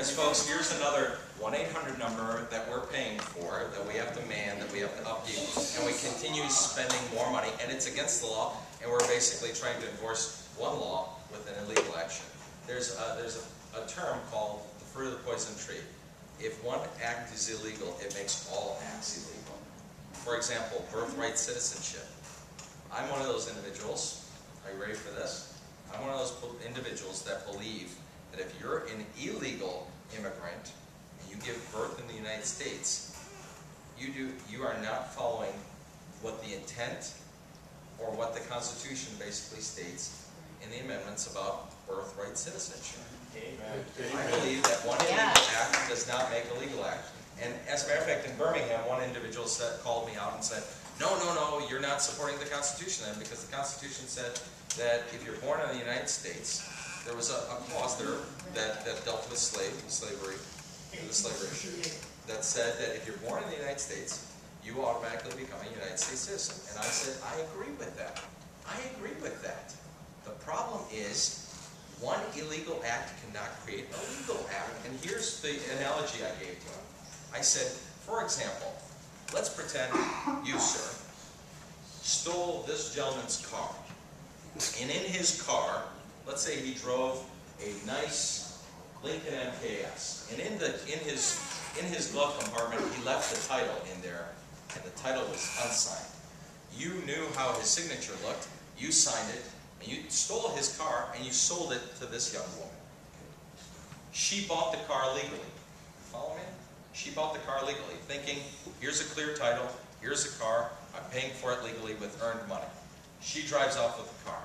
Because folks, here's another 1-800 number that we're paying for, that we have to man, that we have to upkeep, and we continue spending more money, and it's against the law, and we're basically trying to enforce one law with an illegal action. There's a term called the fruit of the poison tree. If one act is illegal, it makes all acts illegal. For example, birthright citizenship. I'm one of those individuals. Are you ready for this? I'm one of those individuals that believe that if you're an illegal immigrant and you give birth in the United States, you are not following what the intent or what the Constitution basically states in the amendments about birthright citizenship. I believe that one illegal act does not make a legal act. And as a matter of fact, in Birmingham, one individual called me out and said, no, you're not supporting the Constitution then, because the Constitution said that if you're born in the United States, there was a clause there that dealt with slavery, the slavery issue, that said that if you're born in the United States, you automatically become a United States citizen. And I said, I agree with that. I agree with that. The problem is, one illegal act cannot create a legal act. And here's the analogy I gave to him. I said, for example, let's pretend you, sir, stole this gentleman's car. And in his car, let's say he drove a nice Lincoln MKS. And in his glove compartment, he left the title in there, and the title was unsigned. You knew how his signature looked. You signed it, and you stole his car, and you sold it to this young woman. She bought the car legally. Follow me? She bought the car legally, thinking, here's a clear title, here's a car, I'm paying for it legally with earned money. She drives off with the car.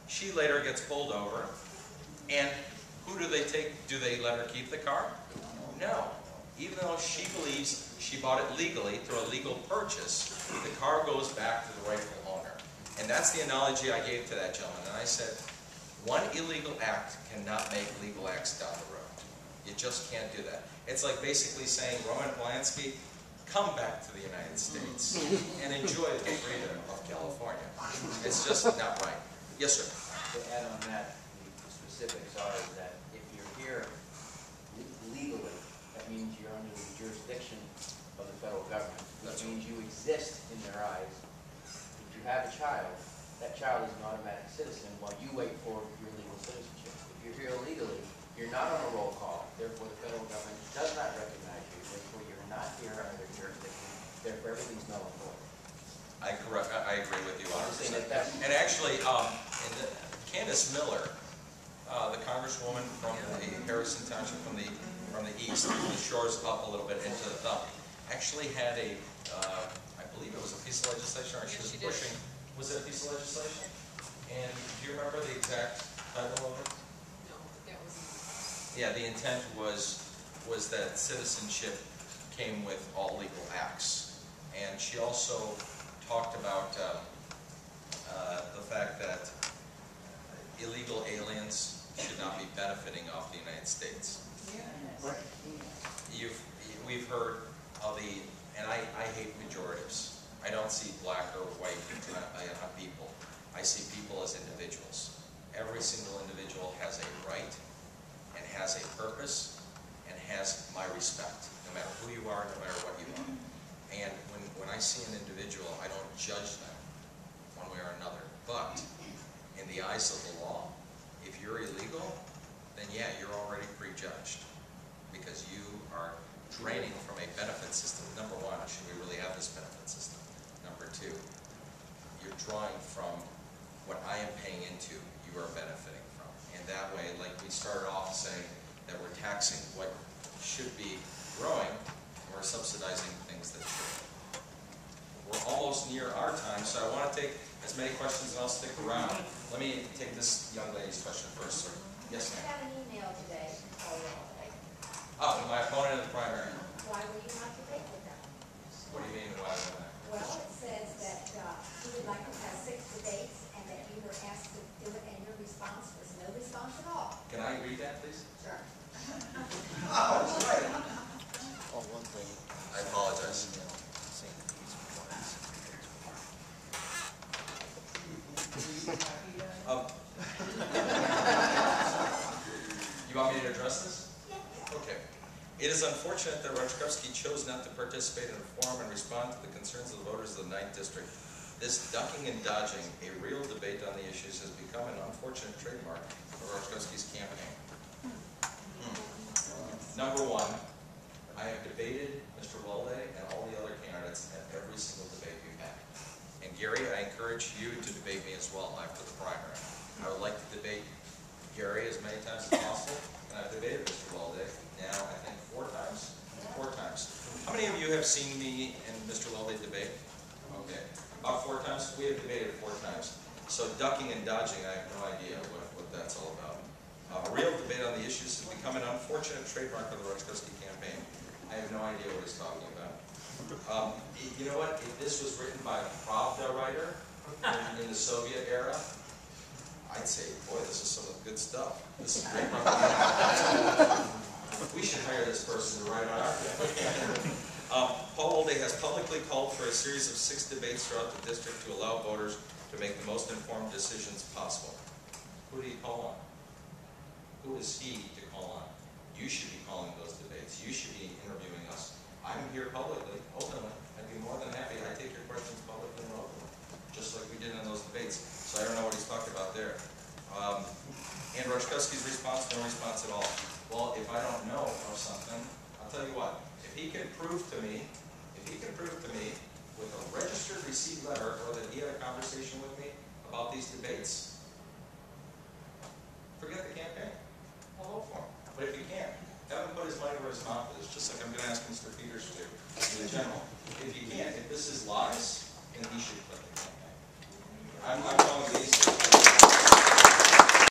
She later gets pulled over, and who do they take? Do they let her keep the car? No. Even though she believes she bought it legally through a legal purchase, the car goes back to the rightful owner. And that's the analogy I gave to that gentleman. And I said, one illegal act cannot make legal acts down the road. You just can't do that. It's like basically saying, Roman Polanski, come back to the United States and enjoy the freedom of California. It's just not right. Yes, sir. To add on that, the specifics are that if you're here legally, that means you're under the jurisdiction of the federal government, which means you exist in their eyes. If you have a child, that child is an automatic citizen while you wait for your legal citizenship. If you're here illegally, you're not on a roll call, therefore the federal government does not recognize you, therefore you're not here under their jurisdiction, therefore everything's null and void. I agree with you 100%. And actually, Candace Miller, the congresswoman from the Harrison Township, from the east, from the shores up a little bit into the thumb, actually had a, I believe it was a piece of legislation, or she was pushing, was it a piece of legislation? And do you remember the exact title of it? Yeah, the intent was that citizenship came with all legal acts. And she also talked about the fact that illegal aliens should not be benefiting off the United States. We've heard of and I hate majorities. I don't see black or white people. I see people as individuals. Every single individual has a right and has a purpose and has my respect, no matter who you are, no matter what you are. And when I see an individual, I don't judge them one way or another. But in the eyes of the law, if you're illegal, then yeah, you're already prejudged because you are draining from a benefit system. Number one, should we really have this benefit system? Number two, you're drawing from what I am paying into, you are benefiting from. And that way, like we started off saying that we're taxing what should be growing, and we're subsidizing things that should. We're almost near our time, so I want to take as many questions and I'll stick around. Let me take this young lady's question first, sir. Yes, ma'am. I got an email today from today. Oh, my opponent in the primary. Why were you not debate with them? What do you mean, why would I? Well, it says that you would like to have 6 debates and that you were asked to do it and your response was no response at all. Can I read that, please? Sure. Oh, that's right. Oh, one thing. I apologize. You want me to address this? It is unfortunate that Rochester chose not to participate in a forum and respond to the concerns of the voters of the 9th District. This ducking and dodging a real debate on the issues has become an unfortunate trademark of Rochester's campaign. Number one, I have debated Mr. Walde and all the other candidates at every single debate we've had. And Gary, I encourage you to debate me as well after the primary. I would like to debate Gary as many times as possible, and I've debated Mr. Walde now, I think, 4 times. 4 times. How many of you have seen me and Mr. Walde debate? Okay. About 4 times? We have debated 4 times. So ducking and dodging, I have no idea what that's all about. A real debate on the issues has become an unfortunate trademark of the Rochester campaign. I have no idea what he's talking about. You know what? If this was written by a Pravda writer in the Soviet era, I'd say, boy, this is some good stuff. This is great. We should hire this person to write on our Paul Walde has publicly called for a series of 6 debates throughout the district to allow voters to make the most informed decisions possible. Who do you call on? Who is he to call on? You should be calling those debates. You should be interviewing us. I'm here publicly, openly. I'd be more than happy. I take your questions publicly and openly, just like we did in those debates. So I don't know what he's talking about there. And Rochkowski's response, no response at all. Well, if I don't know of something, I'll tell you what. If he can prove to me with a registered receipt letter, or that he had a conversation with me about these debates, forget the campaign. I'll vote for him. But if he can't, have him put his money where his mouth is, just like I'm going to ask Mr. Peters to, in general. If he can't, if this is lies, and he should